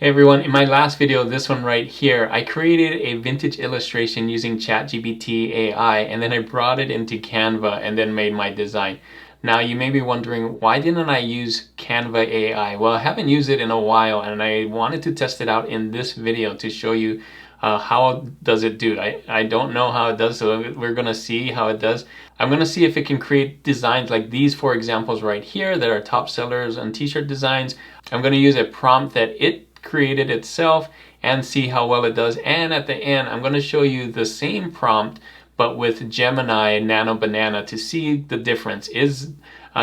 Hey everyone, in my last video, this one right here, I created a vintage illustration using ChatGPT AI and then I brought it into Canva and then made my design. Now you may be wondering, why didn't I use Canva AI? Well, I haven't used it in a while and I wanted to test it out in this video to show you how does it do. I don't know how it does, so we're gonna see how it does. I'm gonna see if it can create designs like these four examples right here that are top sellers on t-shirt designs. I'm gonna use a prompt that it created itself and see how well it does. And at the end, I'm going to show you the same prompt but with Gemini Nano Banana to see the difference. Is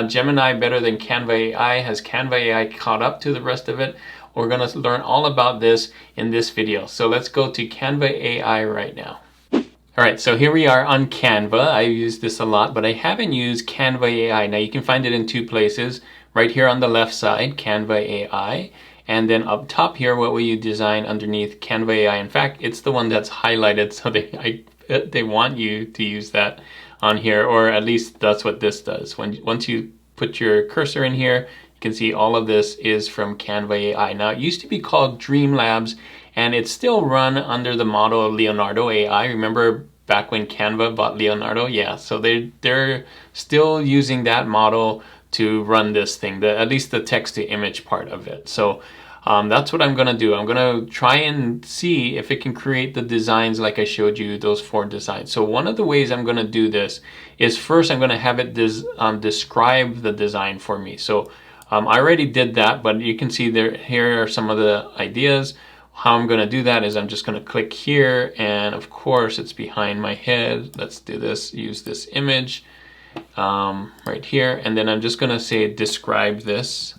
Gemini better than Canva AI? Has Canva AI caught up to the rest of it? We're going to learn all about this in this video. So let's go to Canva AI right now. All right, so here we are on Canva. I use this a lot, but I haven't used Canva AI. Now you can find it in two places. Right here on the left side, Canva AI. And then up top here, what will you design underneath Canva AI? In fact, it's the one that's highlighted, so they want you to use that on here, or at least that's what this does. Once you put your cursor in here, you can see all of this is from Canva AI. Now, it used to be called Dream Labs, and it's still run under the model of Leonardo AI. Remember back when Canva bought Leonardo? Yeah, so they're still using that model to run this thing, at least the text to image part of it. So that's what I'm gonna do. I'm gonna try and see if it can create the designs like I showed you, those four designs. So one of the ways I'm gonna do this is first I'm gonna have it describe the design for me. So I already did that, but you can see here are some of the ideas. How I'm gonna do that is I'm just gonna click here, and of course it's behind my head. Let's do this, use this image right here, and then I'm just gonna say describe this,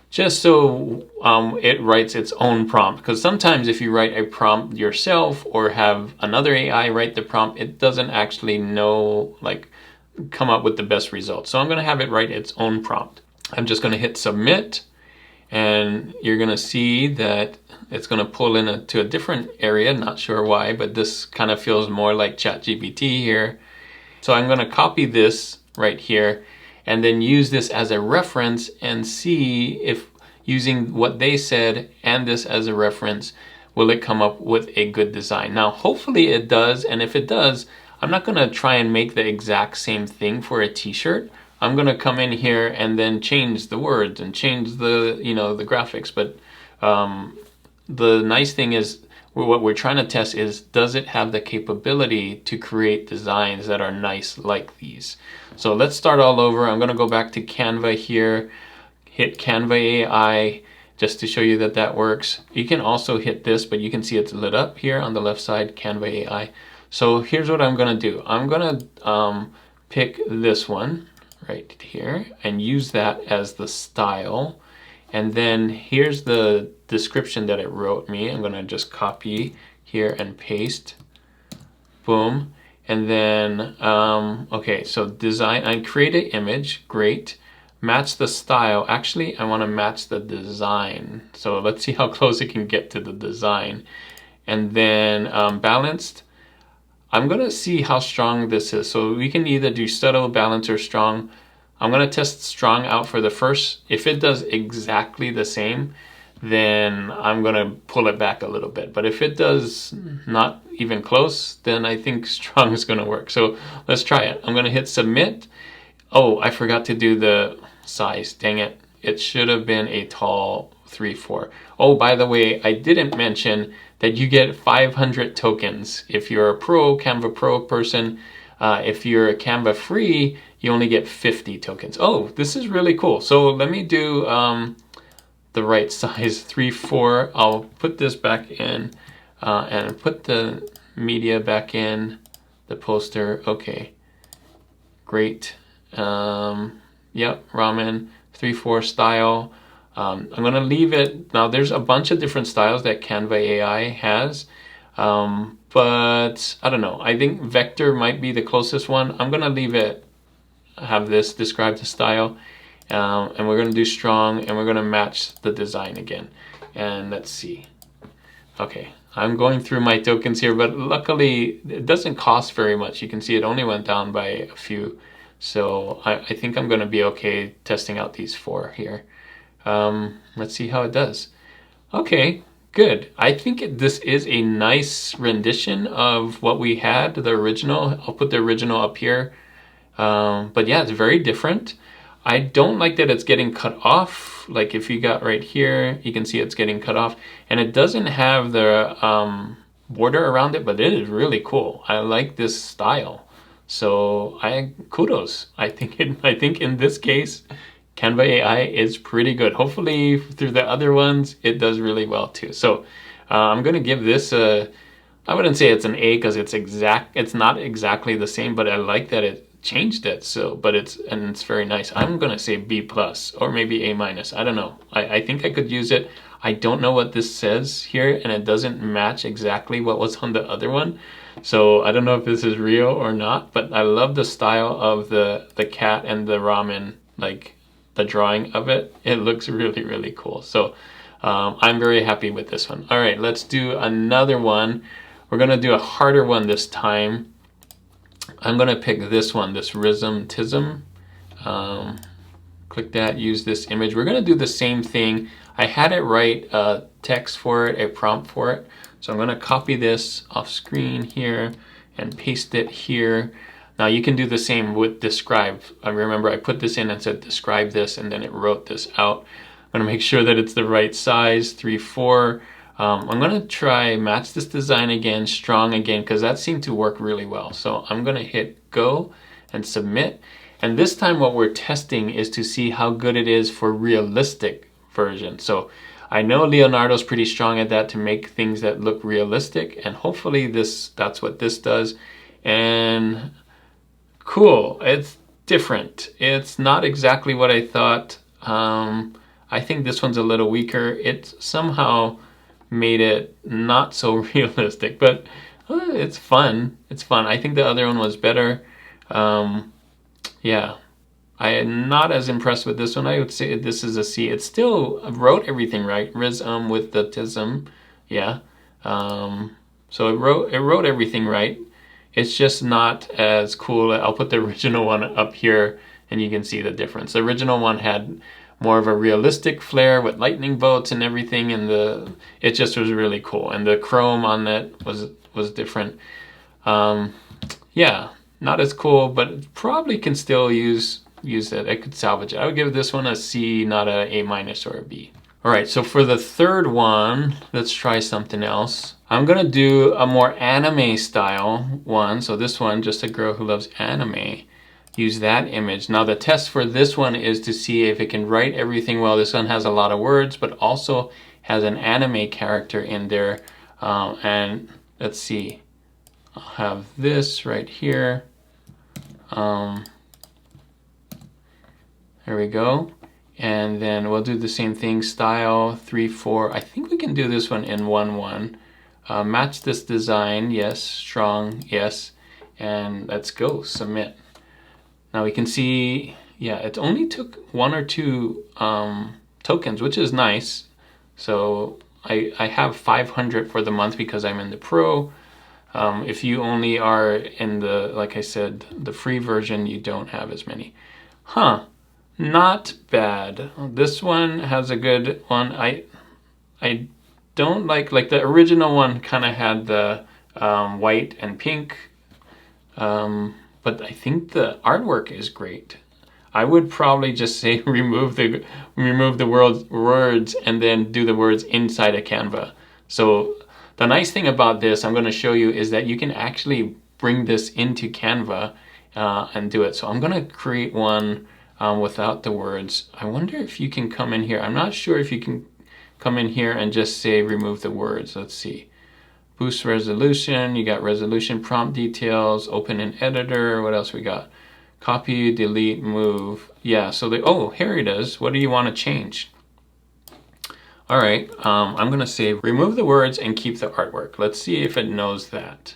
just so it writes its own prompt, because sometimes if you write a prompt yourself or have another AI write the prompt, it doesn't actually know, like, come up with the best results. So I'm gonna have it write its own prompt. I'm just gonna hit submit, and you're gonna see that it's gonna pull into a different area, not sure why, but this kind of feels more like ChatGPT here. So I'm gonna copy this right here and then use this as a reference and see if using what they said and this as a reference, will it come up with a good design. Now, hopefully it does, and if it does, I'm not gonna try and make the exact same thing for a t-shirt. I'm gonna come in here and then change the words and change the, the graphics. But the nice thing is, what we're trying to test is, does it have the capability to create designs that are nice like these? So let's start all over. I'm gonna go back to Canva here, hit Canva AI, just to show you that that works. You can also hit this, but you can see it's lit up here on the left side, Canva AI. So here's what I'm gonna do. I'm gonna pick this one right here and use that as the style. And then here's the description that it wrote me. I'm gonna just copy here and paste, boom. And then, okay, so design, I create an image, great. Match the style. Actually, I wanna match the design. So let's see how close it can get to the design. And then balanced, I'm gonna see how strong this is. So we can either do subtle, balance, or strong. I'm gonna test strong out for the first. If it does exactly the same, then I'm gonna pull it back a little bit. But if it does not even close, then I think strong is gonna work. So let's try it. I'm gonna hit submit. Oh, I forgot to do the size, dang it. It should have been a tall 3/4. Oh, by the way, I didn't mention that you get 500 tokens. If you're a pro, Canva Pro person, if you're a Canva free, you only get 50 tokens. Oh, this is really cool. So let me do the right size, 3/4. I'll put this back in and put the media back in, the poster. Okay, great. Yep, ramen, 3/4 style. I'm gonna leave it. Now there's a bunch of different styles that Canva AI has, but I don't know. I think vector might be the closest one. I'm gonna leave it, have this describe the style, and we're gonna do strong, and we're gonna match the design again. And let's see. Okay, I'm going through my tokens here, but luckily it doesn't cost very much. You can see it only went down by a few. So I think I'm going to be okay testing out these 4 here. Let's see how it does. Okay, good. I think this is a nice rendition of what we had, the original. I'll put the original up here. But yeah, it's very different. I don't like that it's getting cut off. Like if you got right here, you can see it's getting cut off. And it doesn't have the border around it, but it is really cool. I like this style. So kudos. I think in this case, Canva AI is pretty good. Hopefully through the other ones, it does really well too. So I'm gonna give this I wouldn't say it's an A because it's not exactly the same, but I like that it changed it. So, but it's very nice. I'm gonna say B plus or maybe A minus. I don't know. I think I could use it. I don't know what this says here, and it doesn't match exactly what was on the other one. So I don't know if this is real or not, but I love the style of the cat and the ramen, like the drawing of it. It looks really, really cool. So I'm very happy with this one. All right, let's do another one. We're gonna do a harder one this time. I'm gonna pick this one, this realism. Click that, use this image. We're gonna do the same thing. I had it write a text for it, a prompt for it. So I'm gonna copy this off screen here and paste it here. Now you can do the same with describe. I remember I put this in and said describe this, and then it wrote this out. I'm gonna make sure that it's the right size, 3:4. I'm gonna try match this design again, strong again, because that seemed to work really well. So I'm gonna hit go and submit. And this time what we're testing is to see how good it is for realistic version. So I know Leonardo's pretty strong at that, to make things that look realistic, and hopefully that's what this does. And cool, it's different. It's not exactly what I thought. I think this one's a little weaker. It somehow made it not so realistic, but it's fun. It's fun. I think the other one was better. Yeah, I am not as impressed with this one. I would say this is a C. It still wrote everything right. Realism with the tism. Yeah. So it wrote everything right. It's just not as cool. I'll put the original one up here and you can see the difference. The original one had more of a realistic flair with lightning bolts and everything, and it just was really cool. And the chrome on that was different. Yeah, not as cool, but probably can still use it. I could salvage it. I would give this one a C, not a A minus or a B. All right, so for the third one, let's try something else. I'm gonna do a more anime style one. So this one, just a girl who loves anime. Use that image. Now the test for this one is to see if it can write everything well. This one has a lot of words, but also has an anime character in there. And let's see, I'll have this right here. There we go. And then we'll do the same thing, style 3:4. I think we can do this one in 1:1. Match this design, yes. Strong, yes. And let's go, submit. Now we can see, yeah, it only took 1 or 2 tokens, which is nice. So I have 500 for the month because I'm in the pro. If you only are in the, like I said, the free version, you don't have as many. Huh, not bad. This one has a good one. I don't like the original one kind of had the white and pink. But I think the artwork is great. I would probably just say remove the words and then do the words inside a Canva. So the nice thing about this, I'm going to show you, is that you can actually bring this into Canva and do it. So I'm going to create one without the words. I wonder if you can come in here. I'm not sure if you can come in here and just say remove the words. Let's see. Boost resolution, you got resolution, prompt details, open an editor. What else we got? Copy, delete, move. Yeah, so oh, here it is. What do you want to change? All right, I'm gonna say remove the words and keep the artwork. Let's see if it knows that.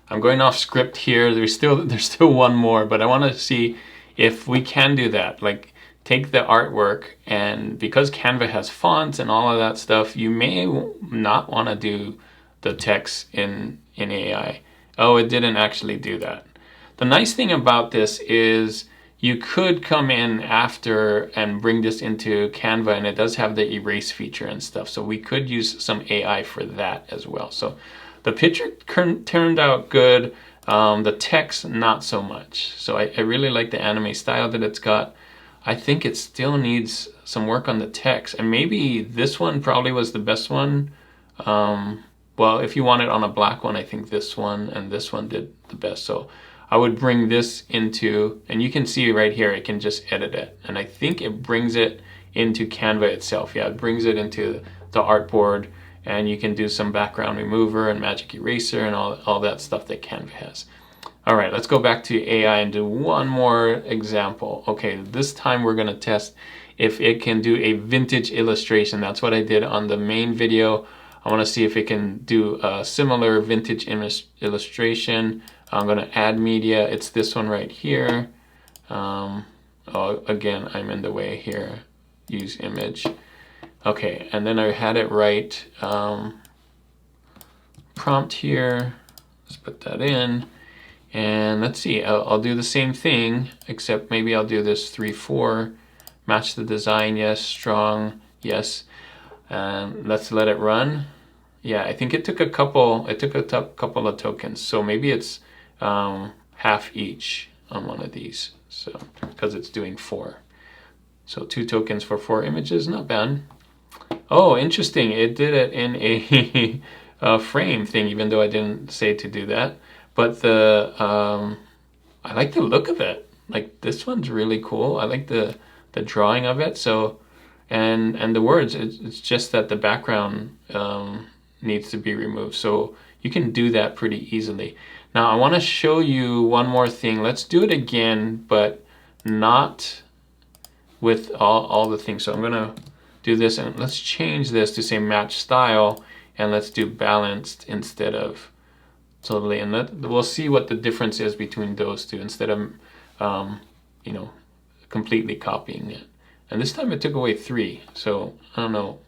I'm going off script here. There's still one more, but I want to see if we can do that. Like take the artwork, and because Canva has fonts and all of that stuff, you may not want to do the text in AI. Oh, it didn't actually do that. The nice thing about this is you could come in after and bring this into Canva, and it does have the erase feature and stuff. So we could use some AI for that as well. So the picture turned out good. The text, not so much. So I really like the anime style that it's got. I think it still needs some work on the text. And maybe this one probably was the best one. Well, if you want it on a black one, I think this one and this one did the best. So I would bring this into, and you can see right here, it can just edit it. And I think it brings it into Canva itself. Yeah, it brings it into the artboard, and you can do some background remover and magic eraser and all that stuff that Canva has. All right, let's go back to AI and do one more example. Okay, this time we're gonna test if it can do a vintage illustration. That's what I did on the main video. I wanna see if it can do a similar vintage illustration. I'm gonna add media. It's this one right here. Oh, again, I'm in the way here. Use image. Okay, and then I had it write prompt here. Let's put that in. And let's see, I'll do the same thing, except maybe I'll do this 3-4. Match the design, yes. Strong, yes. Let's let it run. Yeah, I think it took a couple of tokens. So maybe it's half each on one of these. So, because it's doing 4. So 2 tokens for 4 images, not bad. Oh, interesting. It did it in a frame thing, even though I didn't say to do that. But the I like the look of it. Like, this one's really cool. I like the drawing of it. So, and the words. It's just that the background needs to be removed. So you can do that pretty easily. Now I want to show you one more thing. Let's do it again, but not with all the things. So I'm gonna do this, and let's change this to say match style, and let's do balanced instead of totally, and we'll see what the difference is between those two instead of you know, completely copying it. And this time it took away 3, so I don't know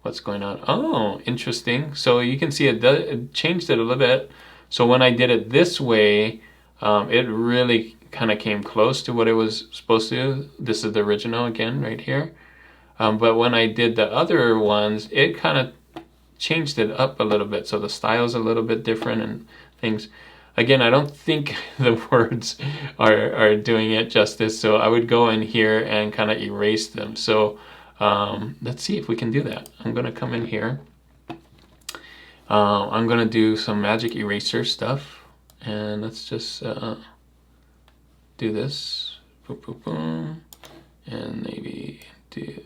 what's going on. Oh, interesting. So you can see it changed it a little bit. So when I did it this way, it really kind of came close to what it was supposed to. This is the original again right here. But when I did the other ones, it kind of changed it up a little bit. So the style is a little bit different and things. Again, I don't think the words are doing it justice. So I would go in here and kind of erase them. So let's see if we can do that. I'm going to come in here. I'm going to do some magic eraser stuff. And let's just do this. Boom, boom, boom. And maybe do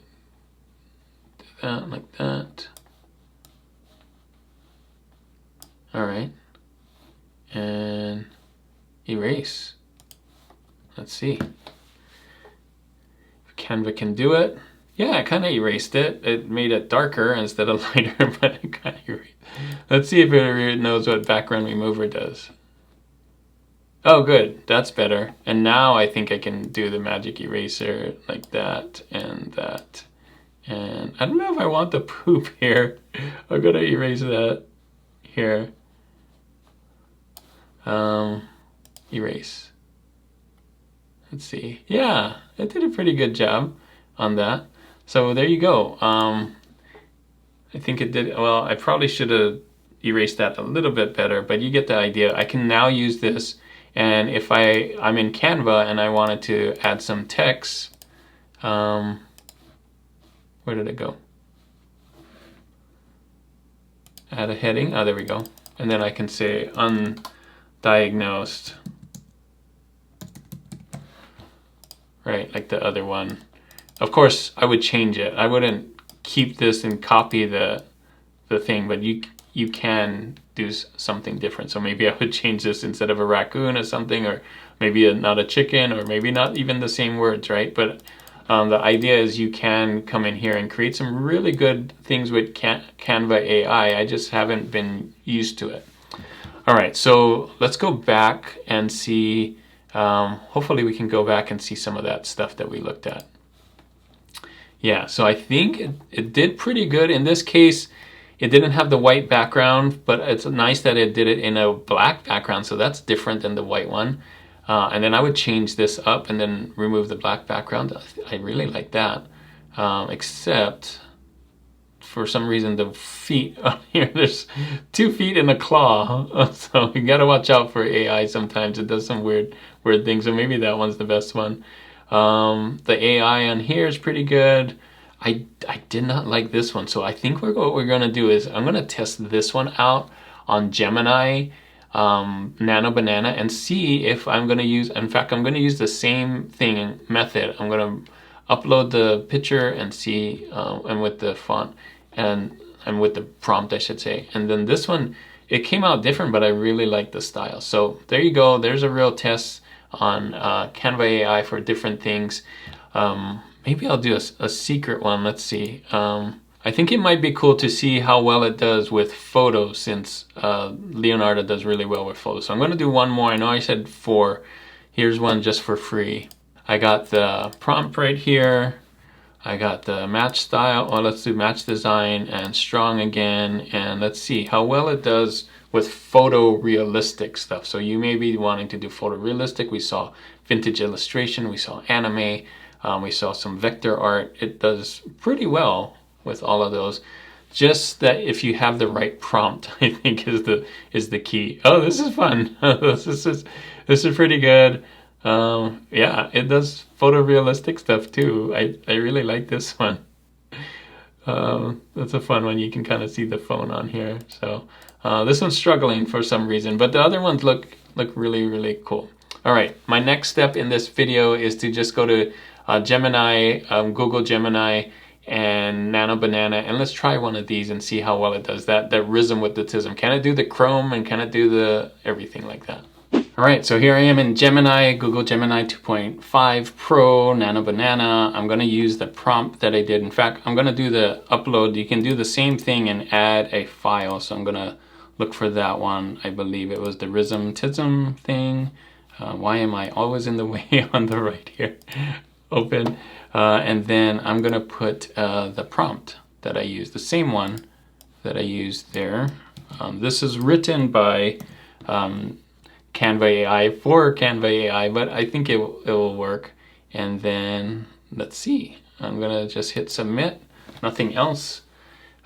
that like that. All right. And erase. Let's see. If Canva can do it. Yeah, I kind of erased it. It made it darker instead of lighter, but it kind of erased. Let's see if it knows what background remover does. Oh, good. That's better. And now I think I can do the magic eraser like that and that. And I don't know if I want the poop here. I'm going to erase that here. Erase. Let's see. Yeah, it did a pretty good job on that. So there you go. I think it did. Well, I probably should have erased that a little bit better, but you get the idea. I can now use this, and if I'm in Canva and I wanted to add some text, where did it go? Add a heading. Oh, there we go. And then I can say undiagnosed. Right, like the other one. Of course, I would change it. I wouldn't keep this and copy the thing, but you can do something different. So maybe I would change this instead of a raccoon or something, or maybe not a chicken, or maybe not even the same words, right? But the idea is you can come in here and create some really good things with Canva AI. I just haven't been used to it. All right, so let's go back and see. Hopefully we can go back and see some of that stuff that we looked at. Yeah, so I think it did pretty good. In this case, it didn't have the white background, but it's nice that it did it in a black background, so that's different than the white one. And then I would change this up and then remove the black background. I really like that. Except for some reason the feet on here, there's 2 feet and a claw. So you gotta watch out for AI sometimes. It does some weird things. So maybe that one's the best one. The AI on here is pretty good. I did not like this one. So I think what we're gonna do is I'm gonna test this one out on Gemini Nano Banana and see if I'm gonna use, in fact, I'm gonna use the same thing method. I'm gonna upload the picture and see, and with the font and with the prompt, I should say. And then this one, it came out different, but I really like the style. So there you go. There's a real test on Canva AI for different things. Maybe I'll do a secret one. Let's see. I think it might be cool to see how well it does with photos, since Leonardo does really well with photos. So I'm going to do one more. I know I said 4. Here's one just for free. I got the prompt right here. I got the match style. Well, let's do match design and strong again. And let's see how well it does with photorealistic stuff. So you may be wanting to do photorealistic. We saw vintage illustration. We saw anime. We saw some vector art. It does pretty well with all of those. Just that if you have the right prompt, I think is the key. Oh, this is fun. This is pretty good. Yeah, it does photorealistic stuff too. I really like this one. That's a fun one. You can kind of see the phone on here. So this one's struggling for some reason, but the other ones look really cool. All right, my next step in this video is to just go to Gemini, Google Gemini and Nano Banana, and let's try one of these and see how well it does that realism with the tism. Can it do the chrome and can it do the everything like that? All right, so here I am in Gemini, Google Gemini 2.5 Pro, Nano Banana. I'm gonna use the prompt that I did. In fact, I'm gonna do the upload. You can do the same thing and add a file. So I'm gonna look for that one. I believe it was the realism tism thing. Why am I always in the way on the right here? Open. And then I'm gonna put the prompt that I used, the same one that I used there. This is written by Canva AI for Canva AI, but I think it will work. And then let's see, I'm gonna just hit submit, nothing else.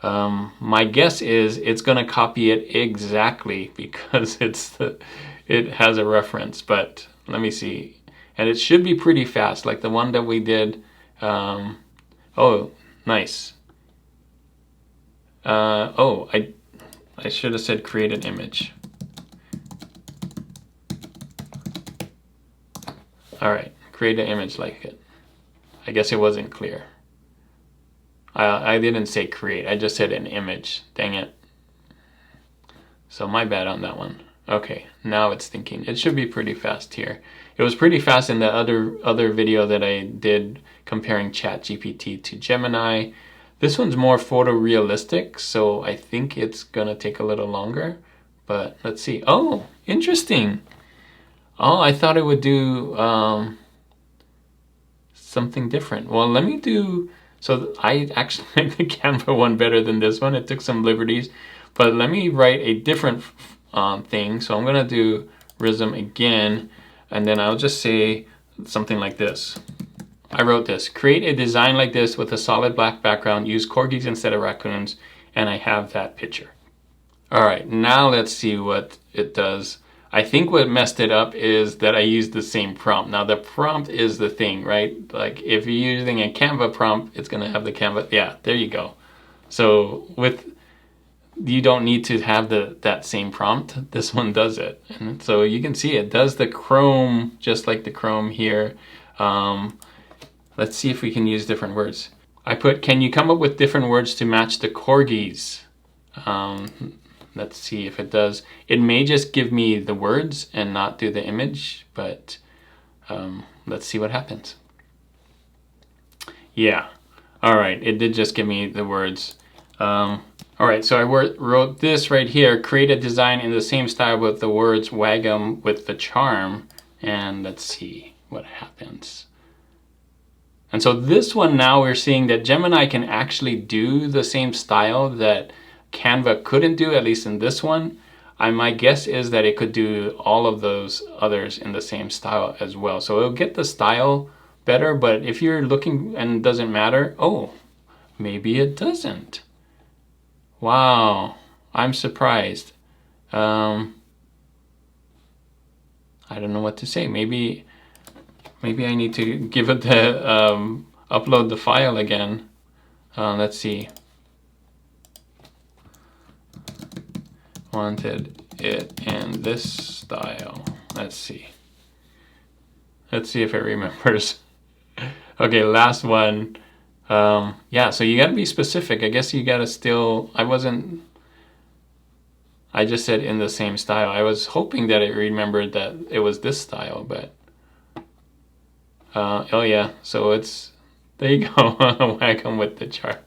My guess is it's gonna copy it exactly because it has a reference, but let me see. And it should be pretty fast, like the one that we did. Oh, nice. Oh, I should have said create an image. All right, create an image like it. I guess it wasn't clear. I didn't say create, I just said an image. Dang it. So my bad on that one. Okay, now it's thinking. It should be pretty fast here. It was pretty fast in the other video that I did comparing ChatGPT to Gemini. This one's more photorealistic, so I think it's gonna take a little longer, but let's see. Oh, interesting. Oh, I thought it would do something different. Well, let me do, so I actually like the Canva one better than this one. It took some liberties, but let me write a different thing. So I'm gonna do realism again, and then I'll just say something like this. I wrote this: create a design like this with a solid black background, use corgis instead of raccoons, and I have that picture. All right, now let's see what it does. I think what messed it up is that I used the same prompt. Now the prompt is the thing, right? Like if you're using a Canva prompt, it's gonna have the Canva, yeah, there you go. So you don't need to have that same prompt. This one does it. And so you can see it does the Chrome, just like the Chrome here. Let's see if we can use different words. I put, can you come up with different words to match the corgis? Let's see if it does. It may just give me the words and not do the image, but let's see what happens. Yeah, all right, it did just give me the words. All right, so I wrote this right here: create a design in the same style with the words wag 'em with the charm, and let's see what happens. And so this one, now we're seeing that Gemini can actually do the same style that Canva couldn't do, at least in this one. My guess is that it could do all of those others in the same style as well. So it'll get the style better, but if you're looking and it doesn't matter, oh, maybe it doesn't. Wow, I'm surprised. I don't know what to say. Maybe I need to give it the upload the file again. Let's see. Wanted it in this style. Let's see. Let's see if it remembers. Okay, last one. Yeah, so you gotta be specific. I guess you gotta still, I just said in the same style. I was hoping that it remembered that it was this style, but oh yeah, so it's, there you go. Whack 'em with the chart.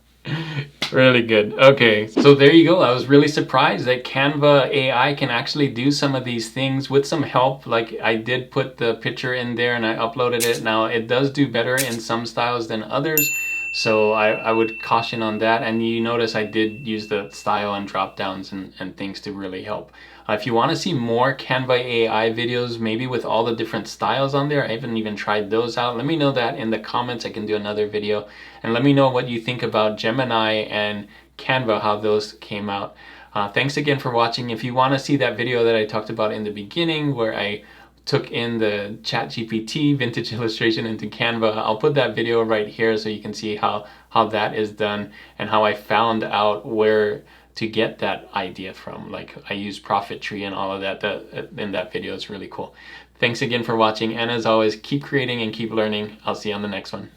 Really good. Okay, so there you go. I was really surprised that Canva AI can actually do some of these things with some help. Like, I did put the picture in there and I uploaded it. Now it does do better in some styles than others, so I would caution on that. And you notice I did use the style and drop downs and things to really help. If you want to see more Canva AI videos, maybe with all the different styles on there, I haven't even tried those out. Let me know that in the comments. I can do another video. And let me know what you think about Gemini and Canva, how those came out. Thanks again for watching. If you want to see that video that I talked about in the beginning where I took in the ChatGPT vintage illustration into Canva, I'll put that video right here so you can see how that is done and how I found out where to get that idea from. Like, I use Profit Tree and all of that in that video. It's really cool. Thanks again for watching, and as always, keep creating and keep learning. I'll see you on the next one.